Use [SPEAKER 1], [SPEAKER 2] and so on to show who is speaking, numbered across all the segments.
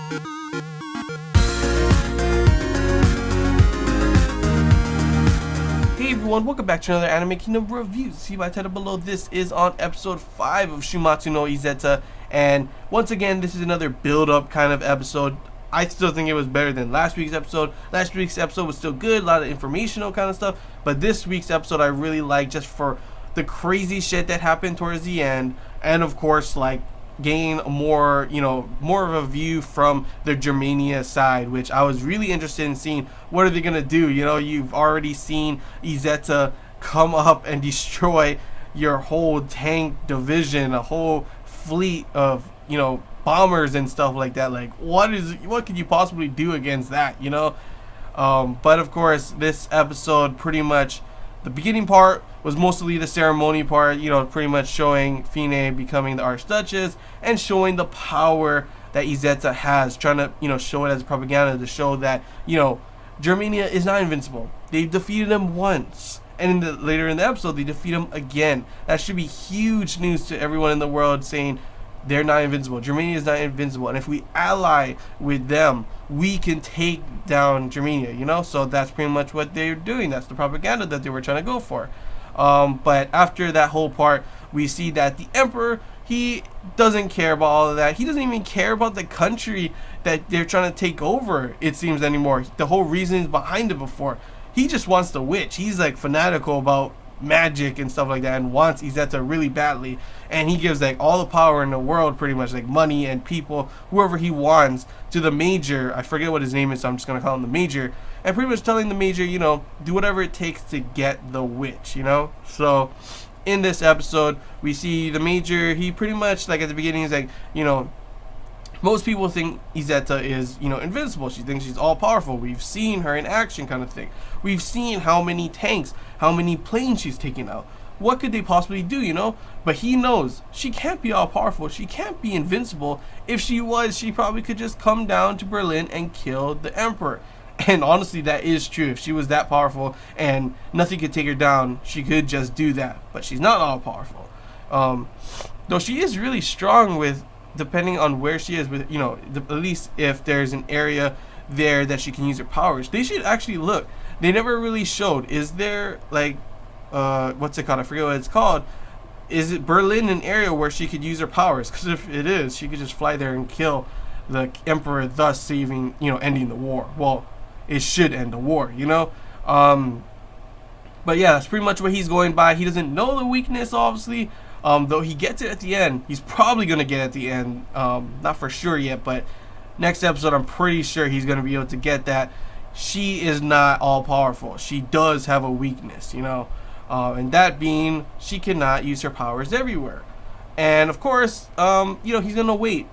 [SPEAKER 1] Hey everyone, welcome back to another Anime Kingdom review. See my title below. This is on episode 5 of Shuumatsu no Izetta, and once again this is another build-up kind of episode. I still think it was better than last week's episode. Last week's episode was still good, a lot of informational kind of stuff, but this week's episode I really like just for the crazy shit that happened towards the end, and of course like gain more, more of a view from the Germania side, which I was really interested in seeing. What are they gonna do? You've already seen Izetta come up and destroy your whole tank division, a whole fleet of, bombers and stuff like that. Like, what could you possibly do against that, but of course this episode, pretty much the beginning part was mostly the ceremony part, pretty much showing Fine becoming the Archduchess and showing the power that Izetta has, trying to, show it as propaganda to show that, Germania is not invincible. They've defeated them once, and later in the episode they defeat them again. That should be huge news to everyone in the world, saying they're not invincible. Germania is not invincible, and if we ally with them, we can take down Germania, So that's pretty much what they're doing. That's the propaganda that they were trying to go for. But after that whole part, we see that the Emperor, he doesn't care about all of that. He doesn't even care about the country that they're trying to take over, it seems, anymore. The whole reasons behind it before. He just wants the witch. He's like fanatical about magic and stuff like that, and wants Izetta really badly, and he gives like all the power in the world, pretty much, like money and people, whoever he wants, to the Major. I forget what his name is, so I'm just gonna call him the Major, and pretty much telling the Major, do whatever it takes to get the witch, So in this episode we see the Major, he pretty much, like, at the beginning he's like, most people think Izetta is, invincible. She thinks she's all powerful. We've seen her in action, kind of thing. We've seen how many tanks, how many planes she's taken out. What could they possibly do, But he knows she can't be all powerful. She can't be invincible. If she was, she probably could just come down to Berlin and kill the Emperor. And honestly, that is true. If she was that powerful and nothing could take her down, she could just do that. But she's not all powerful. Though she is really strong with, depending on where she is, with, at least if there's an area there that she can use her powers. They should actually look. They never really showed. Is there, like, what's it called? I forget what it's called. Is it Berlin an area where she could use her powers? Because if it is, she could just fly there and kill the Emperor, thus saving, ending the war. Well, it should end the war, But yeah, that's pretty much what he's going by. He doesn't know the weakness, obviously. Though he gets it at the end. He's probably going to get it at the end. Not for sure yet, but next episode I'm pretty sure he's going to be able to get that. She is not all powerful. She does have a weakness, and that being, she cannot use her powers everywhere. And of course, he's going to wait.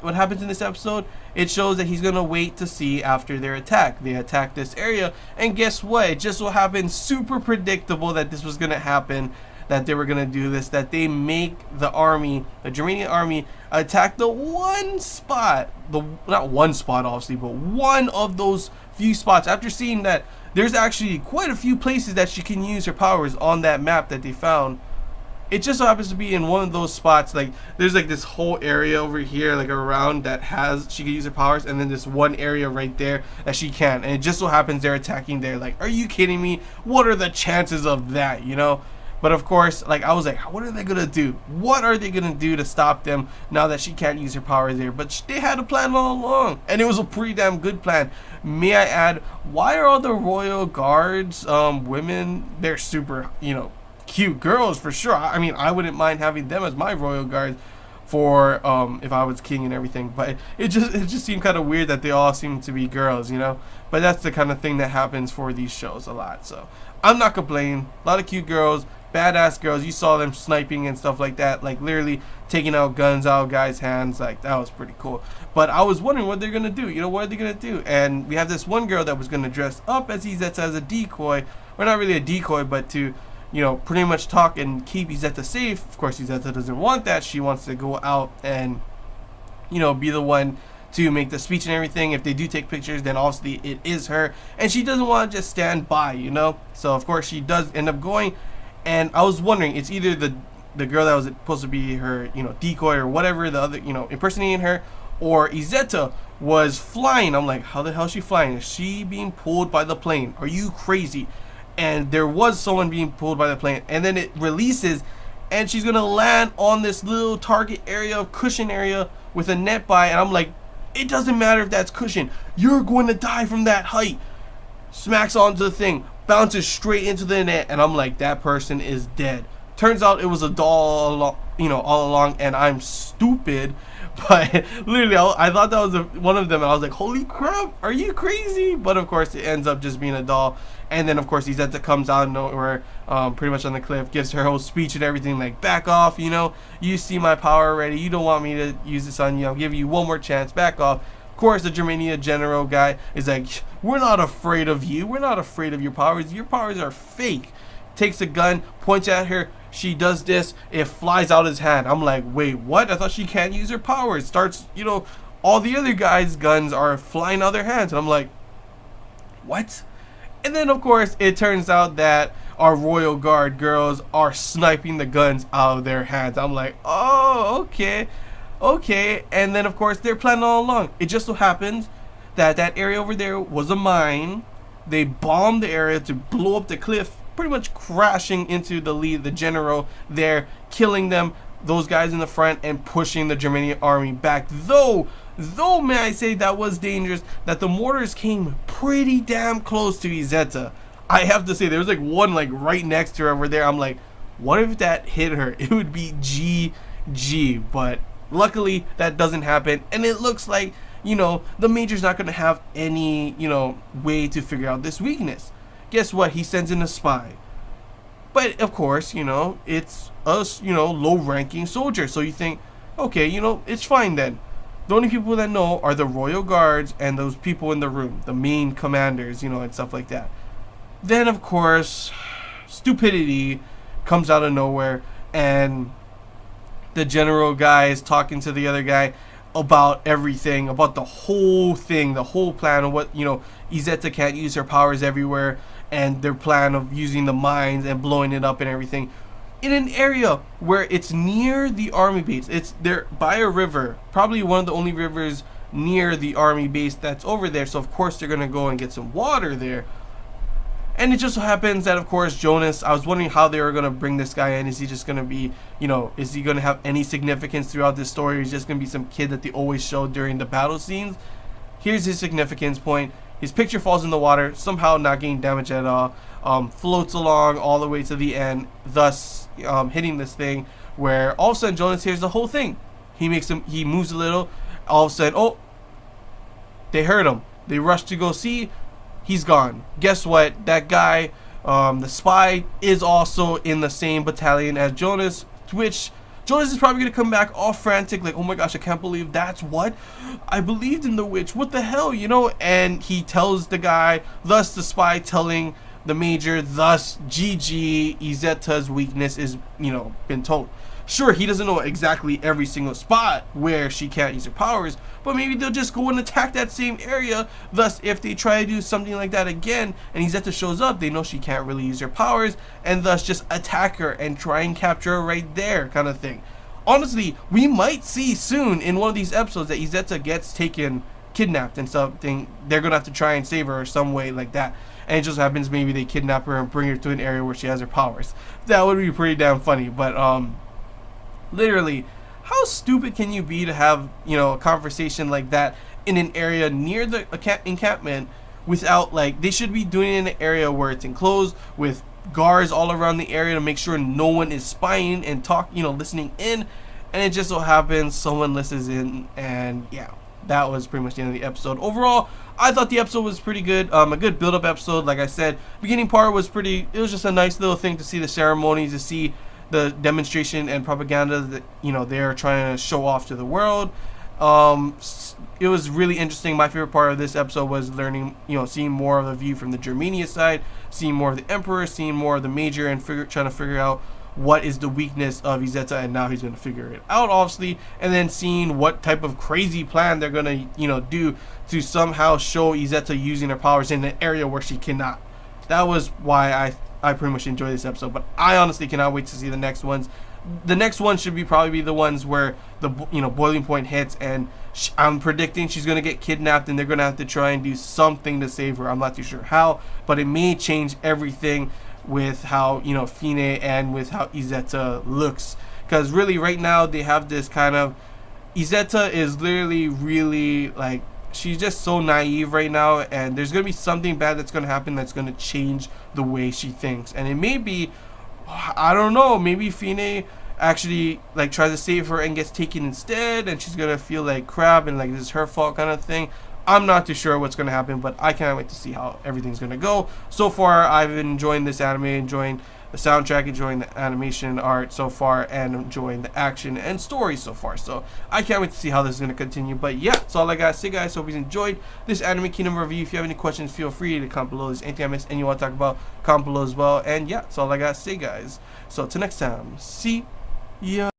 [SPEAKER 1] What happens in this episode? It shows that he's going to wait to see after their attack. They attack this area, and guess what? It just so happened, super predictable, that this was going to happen, that they were going to do this, that they make the army, the Germanian army, attack the one spot, not one spot obviously, but one of those few spots, after seeing that there's actually quite a few places that she can use her powers on that map that they found. It just so happens to be in one of those spots. Like, there's like this whole area over here, like around, that she can use her powers, and then this one area right there that she can't, and it just so happens they're attacking there. Like, are you kidding me? What are the chances of that, But of course, like, I was like, what are they gonna do? What are they gonna do to stop them now that she can't use her powers there? But they had a plan all along, and it was a pretty damn good plan. May I add, why are all the royal guards women? They're super, cute girls for sure. I mean, I wouldn't mind having them as my royal guards for if I was king and everything. But it just seemed kind of weird that they all seem to be girls, But that's the kind of thing that happens for these shows a lot. So I'm not complaining. A lot of cute girls. Badass girls. You saw them sniping and stuff like that, like literally taking out guns out of guys' hands. Like, that was pretty cool. But I was wondering what they're gonna do. What are they gonna do? And we have this one girl that was gonna dress up as Izetta as a decoy, or not really a decoy, but to, pretty much talk and keep Izetta safe. Of course, Izetta doesn't want that. She wants to go out and, be the one to make the speech and everything. If they do take pictures, then obviously it is her, and she doesn't want to just stand by, So of course she does end up going. And I was wondering, it's either the girl that was supposed to be her, decoy or whatever, the other, impersonating her, or Izetta was flying. I'm like, how the hell is she flying? Is she being pulled by the plane? Are you crazy? And there was someone being pulled by the plane, and then it releases, and she's gonna land on this little target area, cushion area, with a net by, and I'm like, it doesn't matter if that's cushion, you're going to die from that height. Smacks onto the thing, bounces straight into the net, and I'm like, that person is dead. Turns out it was a doll, all along, and I'm stupid. But literally, I thought that was one of them, and I was like, holy crap, are you crazy? But of course, it ends up just being a doll. And then, of course, Izetta comes out of nowhere, pretty much on the cliff, gives her whole speech and everything, like, back off, you see my power already, you don't want me to use this on you, I'll give you one more chance, back off. Of course, the Germania general guy is like, we're not afraid of you, we're not afraid of your powers are fake. Takes a gun, points at her, she does this, it flies out his hand. I'm like, wait, what? I thought she can't use her powers. Starts, all the other guys' guns are flying out of their hands. And I'm like, what? And then, of course, it turns out that our Royal Guard girls are sniping the guns out of their hands. I'm like, oh, okay. And then, of course, they're planning all along. It just so happens that that area over there was a mine. They bombed the area to blow up the cliff, pretty much crashing into the general there, killing them, those guys in the front, and pushing the Germanian army back. Though may I say, that was dangerous, that the mortars came pretty damn close to Izetta. I have to say, there was like one like right next to her over there. I'm like, what if that hit her? It would be GG. But luckily that doesn't happen, and it looks like, the Major's not going to have any, way to figure out this weakness. Guess what? He sends in a spy. But of course, it's a low-ranking soldier. So you think, okay, it's fine then. The only people that know are the Royal Guards and those people in the room, the main commanders, and stuff like that. Then, of course, stupidity comes out of nowhere, and the general guy is talking to the other guy about everything, about the whole thing, the whole plan of what, Izetta can't use her powers everywhere, and their plan of using the mines and blowing it up and everything in an area where it's near the army base. It's there by a river, probably one of the only rivers near the army base that's over there. So of course they're gonna go and get some water there. And it just so happens that, of course, Jonas, I was wondering how they were going to bring this guy in. Is he just going to be, is he going to have any significance throughout this story? Or is he just going to be some kid that they always show during the battle scenes? Here's his significance point. His picture falls in the water, somehow not getting damaged at all, floats along all the way to the end, thus hitting this thing, where all of a sudden Jonas hears the whole thing. He moves a little, all of a sudden, oh, they heard him. They rush to go see. He's gone. Guess what? That guy, the spy, is also in the same battalion as Jonas, to which Jonas is probably going to come back all frantic, like, oh my gosh, I can't believe that's what? I believed in the witch. What the hell, And he tells the guy, thus the spy telling the Major, thus GG, Izetta's weakness is, been told. Sure, he doesn't know exactly every single spot where she can't use her powers, but maybe they'll just go and attack that same area. Thus, if they try to do something like that again, and Izetta shows up, they know she can't really use her powers, and thus just attack her and try and capture her right there, kind of thing. Honestly, we might see soon in one of these episodes that Izetta gets kidnapped and something. They're gonna have to try and save her or some way like that. And it just happens maybe they kidnap her and bring her to an area where she has her powers. That would be pretty damn funny, but literally, how stupid can you be to have, a conversation like that in an area near the encampment without, like, they should be doing it in an area where it's enclosed with guards all around the area to make sure no one is spying and listening in. And it just so happens someone listens in, and yeah, that was pretty much the end of the episode. Overall, I thought the episode was pretty good. A good build-up episode. Like I said, beginning part was it was just a nice little thing to see the ceremonies, to see the demonstration and propaganda that they're trying to show off to the world. It was really interesting. My favorite part of this episode was learning, seeing more of the view from the Germania side, seeing more of the Emperor, seeing more of the Major, and trying to figure out what is the weakness of Izetta, and now he's going to figure it out, obviously, and then seeing what type of crazy plan they're going to do to somehow show Izetta using her powers in an area where she cannot. That was why I pretty much enjoyed this episode, but I honestly cannot wait to see the next ones. the next one should be probably be the ones where the boiling point hits, and I'm predicting she's gonna get kidnapped, and they're gonna have to try and do something to save her. I'm not too sure how, but it may change everything with how Fine and with how Izetta looks. Because really, right now they have this kind of Izetta is literally really like she's just so naive right now, and there's gonna be something bad that's gonna happen that's gonna change the way she thinks, and it may be, I don't know, maybe Fine actually like tries to save her and gets taken instead, and she's gonna feel like crap and like this is her fault kind of thing. I'm not too sure what's gonna happen, but I can't wait to see how everything's gonna go. So far, I've been enjoying this anime, enjoying the soundtrack, enjoying the animation art so far, and enjoying the action and story so far. So I can't wait to see how this is going to continue. But yeah, that's all I got to say, guys. Hope you enjoyed this Anime Kingdom review. If you have any questions, feel free to comment below. If there's anything I missed and you want to talk about, comment below as well. And yeah, that's all I got to say, guys. So till next time, see ya.